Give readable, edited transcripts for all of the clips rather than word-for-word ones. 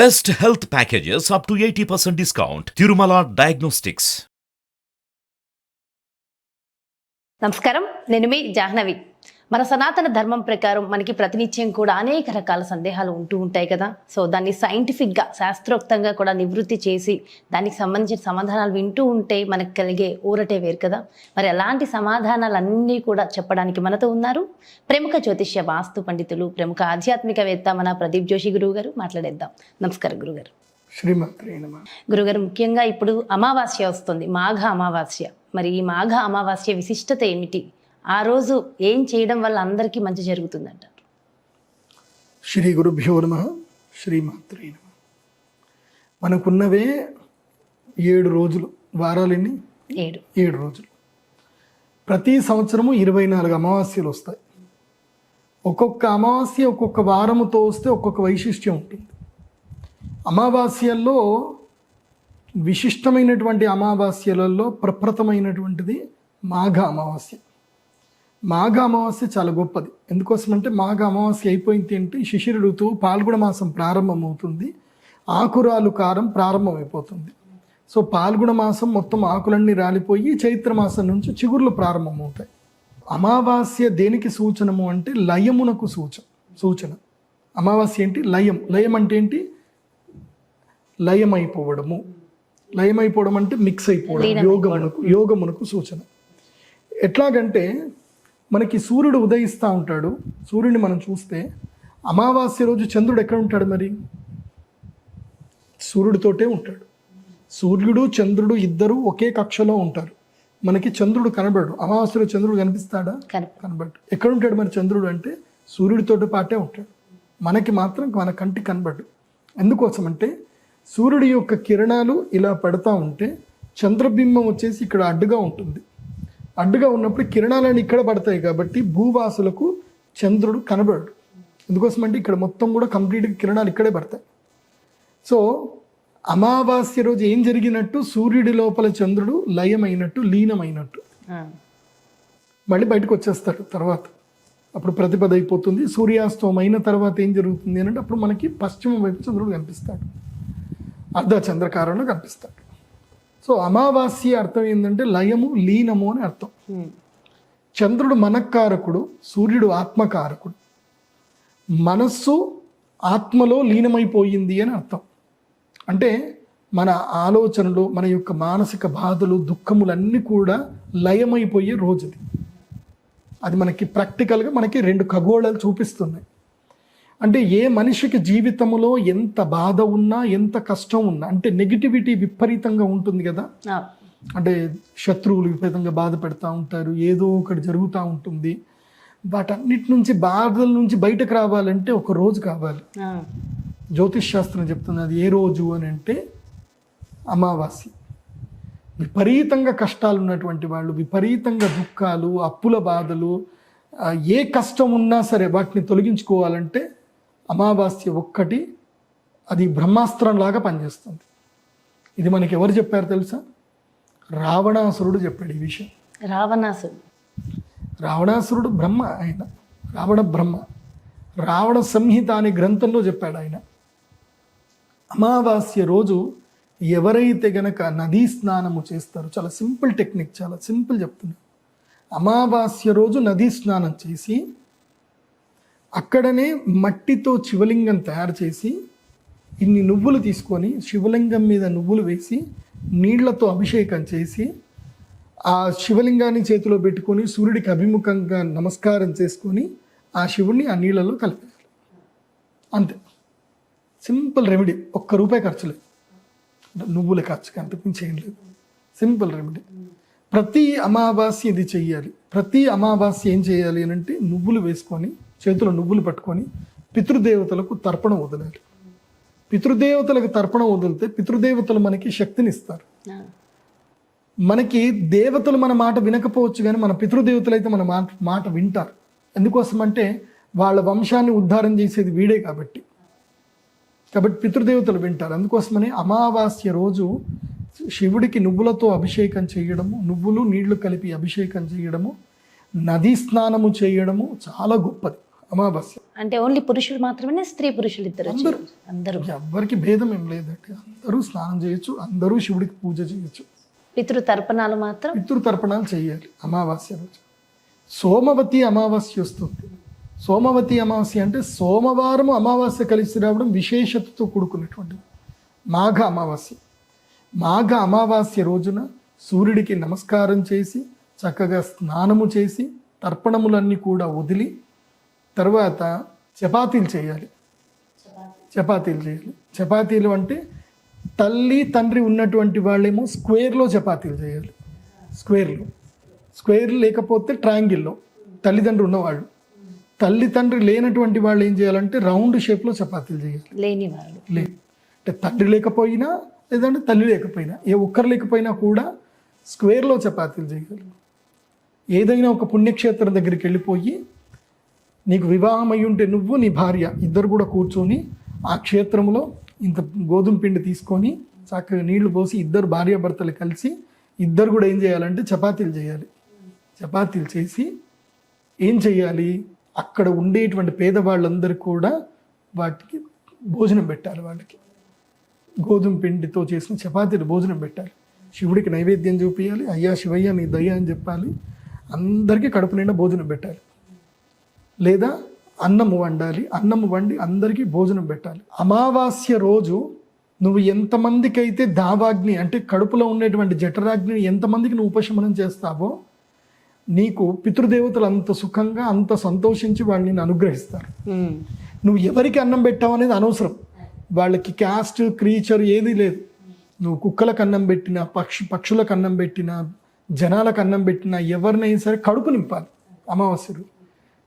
Best health packages up to 80% discount. Tirumala Diagnostics. నమస్కారం, నేను మీ జాహ్నవి. మన సనాతన ధర్మం ప్రకారం మనకి ప్రతినిత్యం కూడా అనేక రకాల సందేహాలు ఉంటూ ఉంటాయి కదా. సో దాన్ని సైంటిఫిక్గా శాస్త్రోక్తంగా కూడా నివృత్తి చేసి దానికి సంబంధించిన సమాధానాలు వింటూ ఉంటే మనకు కలిగే ఊరటే వేరు కదా. మరి అలాంటి సమాధానాలన్నీ కూడా చెప్పడానికి మనతో ఉన్నారు ప్రముఖ జ్యోతిష్య వాస్తు పండితులు, ప్రముఖ ఆధ్యాత్మికవేత్త మన ప్రదీప్ జోషి గురువు గారు. మాట్లాడేద్దాం. నమస్కారం గురుగారు. శ్రీమాత్రే నమః. గురుగారు, ముఖ్యంగా ఇప్పుడు అమావాస్య వస్తుంది, మాఘ అమావాస్య. మరి ఈ మాఘ అమావాస్య విశిష్టత ఏమిటి? ఆ రోజు ఏం చేయడం వల్ల అందరికీ మంచి జరుగుతుందంటారు? శ్రీ గురుభ్యో నమః. శ్రీమాత్రే నమః. మనకున్నవే 7 రోజులు. వారాలన్నీ 7 రోజులు. ప్రతి సంవత్సరము 24 అమావాస్యలు వస్తాయి. ఒక్కొక్క అమావాస్య ఒక్కొక్క వారముతో వస్తే ఒక్కొక్క వైశిష్ట్యం ఉంటుంది. అమావాస్యల్లో విశిష్టమైనటువంటి అమావాస్యలలో ప్రప్రథమైనటువంటిది మాఘ అమావాస్య. మాఘ అమావాస్య చాలా గొప్పది. ఎందుకోసమంటే మాఘ అమావాస్య అయిపోయింది అంటే శిశిర ఋతువు, పాల్గొన మాసం ప్రారంభమవుతుంది, ఆకురాలు కారం ప్రారంభమైపోతుంది. సో పాల్గొన మాసం మొత్తం ఆకులన్నీ రాలిపోయి చైత్ర మాసం నుంచి చిగుర్లు ప్రారంభమవుతాయి. అమావాస్య దేనికి సూచనము అంటే లయమునకు సూచన. అమావాస్య ఏంటి? లయం. లయం అంటే ఏంటి? లయమైపోవడము. లయమైపోవడం అంటే మిక్స్ అయిపోవడం, యోగమునకు సూచన. ఎట్లాగంటే మనకి సూర్యుడు ఉదయిస్తూ ఉంటాడు. సూర్యుడిని మనం చూస్తే అమావాస్య రోజు చంద్రుడు ఎక్కడ ఉంటాడు? మరి సూర్యుడితోటే ఉంటాడు. సూర్యుడు చంద్రుడు ఇద్దరు ఒకే కక్షలో ఉంటారు. మనకి చంద్రుడు కనబడు. అమావాస్యలో చంద్రుడు కనిపిస్తాడా? కనబడు. ఎక్కడ ఉంటాడు మరి చంద్రుడు అంటే? సూర్యుడితోటి పాటే ఉంటాడు. మనకి మాత్రం మన కంటికి కనబడు. ఎందుకోసం అంటే సూర్యుడి యొక్క కిరణాలు ఇలా పడతా ఉంటే చంద్రబింబం వచ్చేసి ఇక్కడ అడ్డుగా ఉంటుంది. అడ్డుగా ఉన్నప్పుడు కిరణాలను ఇక్కడ పడతాయి కాబట్టి భూవాసులకు చంద్రుడు కనబడు. ఎందుకోసం అంటే ఇక్కడ మొత్తం కూడా కంప్లీట్గా కిరణాలు ఇక్కడే పడతాయి. సో అమావాస్య రోజు ఏం జరిగినట్టు? సూర్యుడి లోపల చంద్రుడు లయమైనట్టు, లీనమైనట్టు మళ్ళీ బయటకు వచ్చేస్తాడు. తర్వాత అప్పుడు ప్రతిపద అయిపోతుంది. సూర్యాస్తమం అయిన తర్వాత ఏం జరుగుతుంది అంటే అప్పుడు మనకి పశ్చిమ వైపు చంద్రుడు కనిపిస్తాడు, అర్ధ చంద్రకారంలో కనిపిస్తాడు. సో అమావాస్య అర్థం ఏంటంటే లయము, లీనము అని అర్థం. చంద్రుడు మనఃకారకుడు, సూర్యుడు ఆత్మకారకుడు. మనస్సు ఆత్మలో లీనమైపోయింది అని అర్థం. అంటే మన ఆలోచనలు, మన యొక్క మానసిక బాధలు, దుఃఖములన్నీ కూడా లయమైపోయే రోజుది. అది మనకి ప్రాక్టికల్గా మనకి 2 ఖగోళాలు చూపిస్తున్నాయి. అంటే ఏ మనిషికి జీవితంలో ఎంత బాధ ఉన్నా, ఎంత కష్టం ఉన్నా, అంటే నెగిటివిటీ విపరీతంగా ఉంటుంది కదా. అంటే శత్రువులు విపరీతంగా బాధ పెడతా ఉంటారు, ఏదో ఒకటి జరుగుతూ ఉంటుంది. వాటన్నిటి నుంచి, బాధల నుంచి బయటకు రావాలంటే ఒక రోజు కావాలి. జ్యోతిష్ శాస్త్రం చెప్తుంది అది ఏ రోజు అని అంటే అమావాస్య. విపరీతంగా కష్టాలు ఉన్నటువంటి వాళ్ళు, విపరీతంగా దుఃఖాలు, అప్పుల బాధలు, ఏ కష్టం ఉన్నా సరే వాటిని తొలగించుకోవాలంటే అమావాస్య ఒక్కటి అది బ్రహ్మాస్త్రంలాగా పనిచేస్తుంది. ఇది మనకి ఎవరు చెప్పారు తెలుసా? రావణాసురుడు చెప్పాడు ఈ విషయం. రావణాసురుడు బ్రహ్మ. ఆయన రావణ బ్రహ్మ. రావణ సంహిత అనే గ్రంథంలో చెప్పాడు ఆయన. అమావాస్య రోజు ఎవరైతే గనక నదీ స్నానము చేస్తారో, చాలా సింపుల్ టెక్నిక్, చాలా సింపుల్ చెప్తున్నా. అమావాస్య రోజు నదీ స్నానం చేసి అక్కడనే మట్టితో శివలింగం తయారు చేసి ఇన్ని నువ్వులు తీసుకొని శివలింగం మీద నువ్వులు వేసి నీళ్లతో అభిషేకం చేసి ఆ శివలింగాన్ని చేతిలో పెట్టుకొని సూర్యుడికి అభిముఖంగా నమస్కారం చేసుకొని ఆ శివుడిని ఆ నీళ్ళలో కలిపేయాలి. అంతే, సింపుల్ రెమెడీ. ₹1 ఖర్చు లేదు, నువ్వుల ఖర్చుకి అంతకుమించి ఏం లేదు. Simple remedy. ప్రతి అమావాస్య ఇది చెయ్యాలి. ప్రతి అమావాస్య ఏం చేయాలి అని అంటే నువ్వులు వేసుకొని చేతిలో నువ్వులు పట్టుకొని పితృదేవతలకు తర్పణం వదలాలి. పితృదేవతలకు తర్పణం వదిలితే పితృదేవతలు మనకి శక్తిని ఇస్తారు. మనకి దేవతలు మన మాట వినకపోవచ్చు, కానీ మన పితృదేవతలు అయితే మన మాట వింటారు. ఎందుకోసం అంటే వాళ్ళ వంశాన్ని ఉద్ధారం చేసేది వీడే కాబట్టి పితృదేవతలు వింటారు. అందుకోసమని అమావాస్య రోజు శివుడికి నువ్వులతో అభిషేకం చేయడము, నువ్వులు నీళ్లు కలిపి అభిషేకం చేయడము, నదీ స్నానము చేయడము చాలా గొప్పది. అమావాస్య. అంటే ఓన్లీ పురుషులు మాత్రమే, స్త్రీ పురుషులు ఇద్దరు అందరూ? ఎవ్వరికి భేదం ఏం లేదండి, అందరూ స్నానం చేయొచ్చు, అందరూ శివుడికి పూజ చేయొచ్చు. పితృ తర్పణాలు మాత్రం పితృతర్పణాలు చేయాలి అమావాస్య రోజు. సోమవతి అమావాస్య వస్తుంది. సోమవతి అమావాస్య అంటే సోమవారం అమావాస్య కలిసి రావడం విశేషతతో కూడుకున్నటువంటిది. మాఘ అమావాస్య. మాఘ అమావాస్య రోజున సూర్యుడికి నమస్కారం చేసి చక్కగా స్నానము చేసి తర్పణములన్నీ కూడా వదిలి తర్వాత చపాతీలు చేయాలి. చపాతీలు అంటే తల్లి తండ్రి ఉన్నటువంటి వాళ్ళేమో స్క్వేర్లో చపాతీలు చేయాలి. స్క్వేర్ లేకపోతే ట్రయాంగిల్లో తల్లిదండ్రులు ఉన్నవాళ్ళు. తల్లి తండ్రి లేనటువంటి వాళ్ళు ఏం చేయాలంటే రౌండ్ షేప్లో చపాతీలు చేయాలి. లేని వాళ్ళు అంటే తండ్రి లేకపోయినా లేదంటే తల్లి లేకపోయినా ఏ ఒక్కరు లేకపోయినా కూడా స్క్వేర్లో చపాతీలు చేయాలి. ఏదైనా ఒక పుణ్యక్షేత్రం దగ్గరికి వెళ్ళిపోయి నీకు వివాహం అయి ఉంటే నువ్వు నీ భార్య ఇద్దరు కూడా కూర్చొని ఆ క్షేత్రంలో ఇంత గోధుమ పిండి తీసుకొని చక్కగా నీళ్లు పోసి ఇద్దరు భార్యాభర్తలు కలిసి ఇద్దరు కూడా ఏం చేయాలంటే చపాతీలు చేయాలి. చపాతీలు చేసి ఏం చేయాలి, అక్కడ ఉండేటువంటి పేదవాళ్ళందరూ కూడా వాటికి భోజనం పెట్టాలి. వాళ్ళకి గోధుమ పిండితో చేసిన చపాతీలు భోజనం పెట్టాలి. శివుడికి నైవేద్యం చూపించాలి. అయ్యా శివయ్య నీ దయ అని చెప్పాలి. అందరికీ కడుపు నిండా భోజనం పెట్టాలి. లేదా అన్నము వండాలి. అన్నము వండి అందరికీ భోజనం పెట్టాలి. అమావాస్య రోజు నువ్వు ఎంతమందికి అయితే దావాగ్ని అంటే కడుపులో ఉండేటువంటి జఠరాగ్ని ఎంతమందికి నువ్వు ఉపశమనం చేస్తావో నీకు పితృదేవతలు అంత సుఖంగా అంత సంతోషించి వాళ్ళు నిన్ను అనుగ్రహిస్తారు. నువ్వు ఎవరికి అన్నం పెట్టావు అనేది అనవసరం. వాళ్ళకి క్యాస్ట్ క్రీచర్ ఏది లేదు. నువ్వు కుక్కలకు అన్నం పెట్టినా పక్షులకు అన్నం పెట్టినా జనాలకు అన్నం పెట్టినా ఎవరినైనా సరే కడుపు నింపాలి. అమావాస్యలు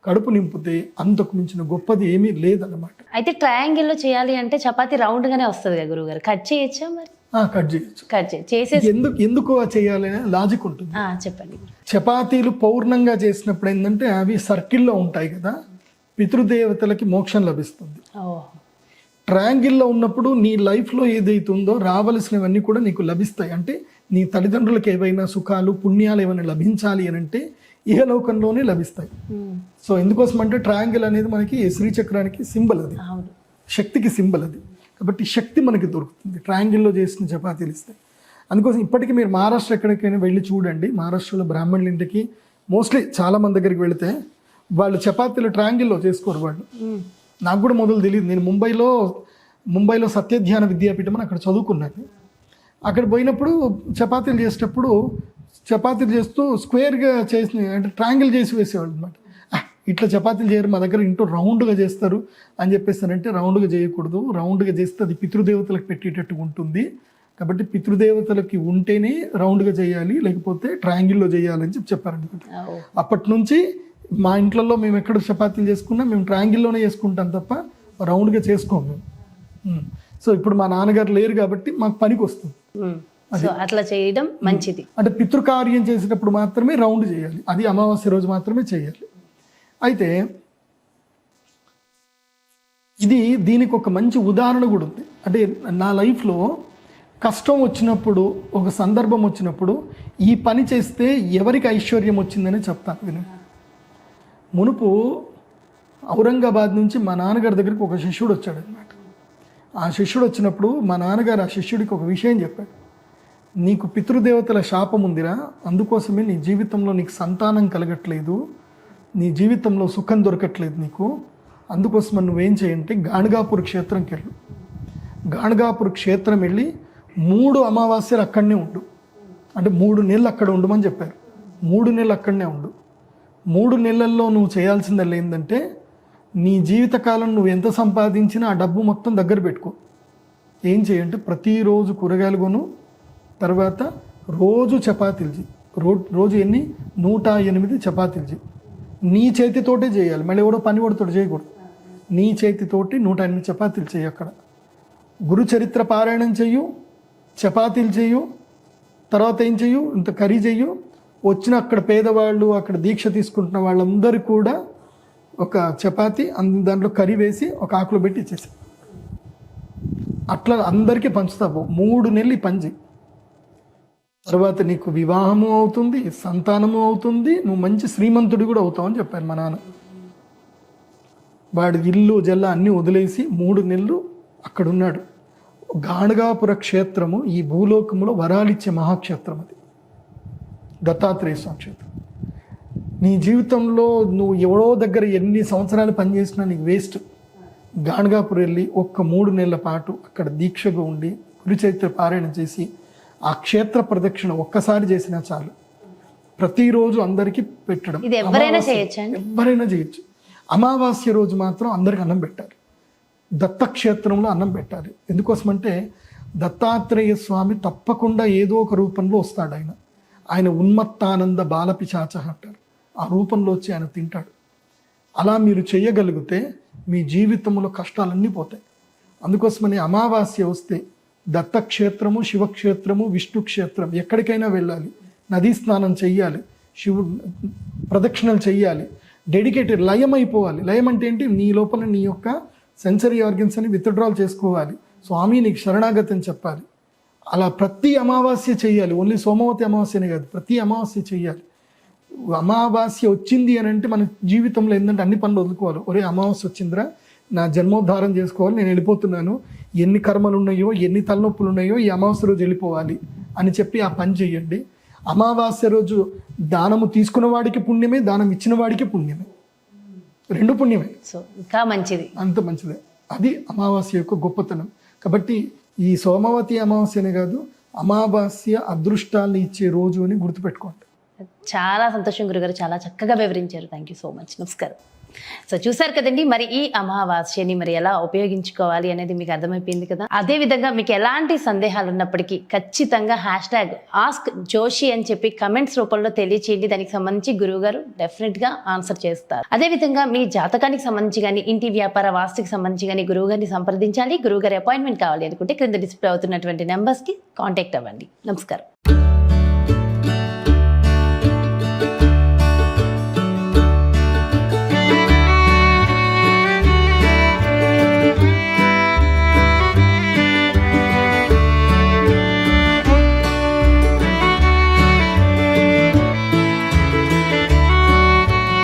కడుపు నింపితే అంతకు మించిన గొప్పది ఏమీ లేదన్నమాట. అయితే ట్రయాంగిల్లో చేయాలి అంటే చపాతీ రౌండ్ గానే వస్తుంది కదా గురువుగారు, కట్ చేయొచ్చా మరి? కట్ చేయొచ్చు. చేసేసి ఎందుకు చేయాలి అనే లాజిక్ ఉంటుంది. చెప్పండి. చపాతీలు పౌర్ణంగా చేసినప్పుడు ఏంటంటే అవి సర్కిల్లో ఉంటాయి కదా, పితృదేవతలకి మోక్షం లభిస్తుంది. ట్రయాంగిల్లో ఉన్నప్పుడు నీ లైఫ్లో ఏదైతుందో రావలసినవన్నీ కూడా నీకు లభిస్తాయి. అంటే నీ తల్లిదండ్రులకు ఏవైనా సుఖాలు పుణ్యాలు ఏమైనా లభించాలి అని అంటే ఇహలోకంలోనే లభిస్తాయి. సో ఎందుకోసం అంటే ట్రయాంగిల్ అనేది మనకి శ్రీచక్రానికి సింబల్, అది శక్తికి సింబల్. అది కాబట్టి శక్తి మనకి దొరుకుతుంది ట్రయాంగిల్లో చేసిన చపాతీలు ఇస్తాయి. అందుకోసం ఇప్పటికీ మీరు మహారాష్ట్ర ఎక్కడికైనా వెళ్ళి చూడండి, మహారాష్ట్రలో బ్రాహ్మణుల ఇంటికి మోస్ట్లీ చాలా మంది దగ్గరికి వెళితే వాళ్ళు చపాతీలు ట్రయాంగిల్లో చేసుకోరు వాళ్ళు. నాకు కూడా మొదలు తెలియదు. నేను ముంబైలో సత్యధ్యాన విద్యాపీఠం అని అక్కడ చదువుకున్నాను. అక్కడ పోయినప్పుడు చపాతీలు చేసేటప్పుడు చపాతీలు చేస్తూ స్క్వేర్గా చేసిన అంటే ట్రయాంగిల్ చేసి వేసేవాళ్ళు అనమాట. ఇట్లా చపాతీలు చేయరు, మా దగ్గర ఇంట్లో రౌండ్గా చేస్తారు అని చెప్పేస్తానంటే రౌండ్గా చేయకూడదు, రౌండ్గా చేస్తే అది పితృదేవతలకు పెట్టేటట్టుగా ఉంటుంది. కాబట్టి పితృదేవతలకి ఉంటేనే రౌండ్గా చేయాలి, లేకపోతే ట్రయాంగిల్లో చేయాలని చెప్పారనమాట. అప్పటి నుంచి మా ఇంట్లో మేము ఎక్కడ చపాతీలు చేసుకున్నా మేము ట్రయాంగిల్లోనే చేసుకుంటాం తప్ప రౌండ్గా చేసుకోము మేము. సో ఇప్పుడు మా నాన్నగారు లేరు కాబట్టి మాకు పనికి వస్తుంది. అట్లా చేయడం మంచిది. అంటే పితృకార్యం చేసేటప్పుడు మాత్రమే రౌండ్ చేయాలి, అది అమావాస్య రోజు మాత్రమే చేయాలి. అయితే దీనికి ఒక మంచి ఉదాహరణ కూడా ఉంది. అంటే నా లైఫ్లో కష్టం వచ్చినప్పుడు, ఒక సందర్భం వచ్చినప్పుడు ఈ పని చేస్తే ఎవరికి ఐశ్వర్యం వచ్చిందని చెప్తాను వినండి. మునుపు ఔరంగాబాద్ నుంచి మా నాన్నగారి దగ్గరికి ఒక శిష్యుడు వచ్చాడు అనమాట. ఆ శిష్యుడు వచ్చినప్పుడు మా నాన్నగారు ఆ శిష్యుడికి ఒక విషయం చెప్పాడు. నీకు పితృదేవతల శాపం ఉందిరా, అందుకోసమే నీ జీవితంలో నీకు సంతానం కలగట్లేదు, నీ జీవితంలో సుఖం దొరకట్లేదు నీకు. అందుకోసం నువ్వేం చేయంటే గాణగాపూర్ క్షేత్రంకి వెళ్ళు. గాణగాపూర్ క్షేత్రం వెళ్ళి 3 అమావాస్యలు అక్కడనే ఉండు. అంటే 3 నెలలు అక్కడ ఉండమని చెప్పారు. 3 నెలలు అక్కడనే ఉండు. 3 నెలల్లో నువ్వు చేయాల్సిందల్లా ఏంటంటే నీ జీవితకాలం నువ్వు ఎంత సంపాదించినా ఆ డబ్బు మొత్తం దగ్గర పెట్టుకో. ఏం చేయంటే ప్రతిరోజు కూరగాయలు కొను, తర్వాత రోజు చపాతీలు చేయి. రోజు 108 చపాతీలు చేయి. నీ చేతితోటే చేయాలి, మళ్ళీ ఎవడో పని వాడితోటి చేయకూడదు. నీ చేతితోటి 108 చపాతీలు చేయి. అక్కడ గురు చరిత్ర పారాయణం చెయ్యు, చపాతీలు చెయ్యు, తర్వాత ఏం చెయ్యు, ఇంత కర్రీ చెయ్యు. వచ్చిన అక్కడ పేదవాళ్ళు, అక్కడ దీక్ష తీసుకుంటున్న వాళ్ళందరూ కూడా ఒక చపాతీ దాంట్లో కర్రీ వేసి ఒక ఆకులో పెట్టి ఇచ్చేసి అట్లా అందరికీ పంచుతావు. 3 నెలలు ఈ పని చెయ్యి. తర్వాత నీకు వివాహము అవుతుంది, సంతానము అవుతుంది, నువ్వు మంచి శ్రీమంతుడు కూడా అవుతావు అని చెప్పారు మా నాన్న. వాడి ఇల్లు జల్ల అన్నీ వదిలేసి 3 నెలలు అక్కడ ఉన్నాడు. గాణగాపుర క్షేత్రము ఈ భూలోకములో వరాలిచ్చే మహాక్షేత్రం, అది దత్తాత్రేయ స్వామి క్షేత్రం. నీ జీవితంలో నువ్వు ఎవడో దగ్గర ఎన్ని సంవత్సరాలు పనిచేసినా నీకు వేస్ట్. గాణగాపురం వెళ్ళి 3 నెలల పాటు అక్కడ దీక్షగా ఉండి గురుచరిత్ర పారాయణం చేసి ఆ క్షేత్ర ప్రదక్షిణ ఒక్కసారి చేసినా చాలు. ప్రతిరోజు అందరికీ పెట్టడం, ఇది ఎవరైనా చేయొచ్చు, ఎవరైనా చేయొచ్చు. అమావాస్య రోజు మాత్రం అందరికి అన్నం పెట్టాలి. దత్తక్షేత్రంలో అన్నం పెట్టాలి. ఎందుకోసమంటే దత్తాత్రేయ స్వామి తప్పకుండా ఏదో ఒక రూపంలో వస్తాడు. ఆయన ఉన్మత్తానంద బాలపిశాచ అంటారు. ఆ రూపంలో వచ్చి ఆయన తింటాడు. అలా మీరు చేయగలిగితే మీ జీవితంలో కష్టాలన్నీ పోతాయి. అందుకోసమని అమావాస్య వస్తే దత్తక్షేత్రము, శివక్షేత్రము, విష్ణు క్షేత్రం ఎక్కడికైనా వెళ్ళాలి. నదీ స్నానం చెయ్యాలి, ప్రదక్షిణలు చెయ్యాలి. డెడికేటెడ్ లయం అయిపోవాలి. లయం అంటే ఏంటి? నీ లోపల నీ యొక్క సెన్సరీ ఆర్గన్స్ అని విత్డ్రాల్ చేసుకోవాలి. స్వామి నీకు శరణాగతి చెప్పాలి. అలా ప్రతి అమావాస్య చెయ్యాలి. ఓన్లీ సోమవతి అమావాస్యనే కాదు, ప్రతి అమావాస్య చెయ్యాలి. అమావాస్య వచ్చింది అని అంటే మన జీవితంలో ఏంటంటే అన్ని పనులు వదులుకోవాలి. ఒరే అమావాస్య వచ్చిందిరా, నా జన్మోద్ధారం చేసుకోవాలి, నేను వెళ్ళిపోతున్నాను, ఎన్ని కర్మలు ఉన్నాయో ఎన్ని తలనొప్పులు ఉన్నాయో ఈ అమావాస్య రోజు వెళ్ళిపోవాలి అని చెప్పి ఆ పని చెయ్యండి. అమావాస్య రోజు దానము తీసుకున్న వాడికి పుణ్యమే, దానం ఇచ్చిన వాడికి పుణ్యమే, 2 పుణ్యమే. సో ఇంకా మంచిది, అంత మంచిదే. అది అమావాస్య యొక్క గొప్పతనం. కాబట్టి ఈ సోమవతి అమావాస్యనే కాదు, అమావాస్య అదృష్టాన్ని ఇచ్చే రోజు అని గుర్తుపెట్టుకోండి. చాలా సంతోషం గురుగారు, చాలా చక్కగా వివరించారు. Thank you so much. నమస్కారం. సో చూసారు కదండి, మరి ఈ అమావాస్యని మరి ఎలా ఉపయోగించుకోవాలి అనేది మీకు అర్థమైపోయింది కదా. అదే విధంగా మీకు ఎలాంటి సందేహాలు ఉన్నప్పటికీ ఖచ్చితంగా #ఆస్క్ జోషి అని చెప్పి కమెంట్స్ రూపంలో తెలియచేయండి. దానికి సంబంధించి గురువు గారు డెఫినెట్ గా ఆన్సర్ చేస్తారు. అదే విధంగా మీ జాతకానికి సంబంధించి కానీ, ఇంటి వ్యాపార వాస్తుకి సంబంధించి కానీ గురువు గారిని సంప్రదించాలి. గురువు గారి అపాయింట్మెంట్ కావాలి అనుకుంటే క్రింద డిస్ప్లే అవుతున్నటువంటి నెంబర్స్ కి కాంటాక్ట్ అవ్వండి. నమస్కారం.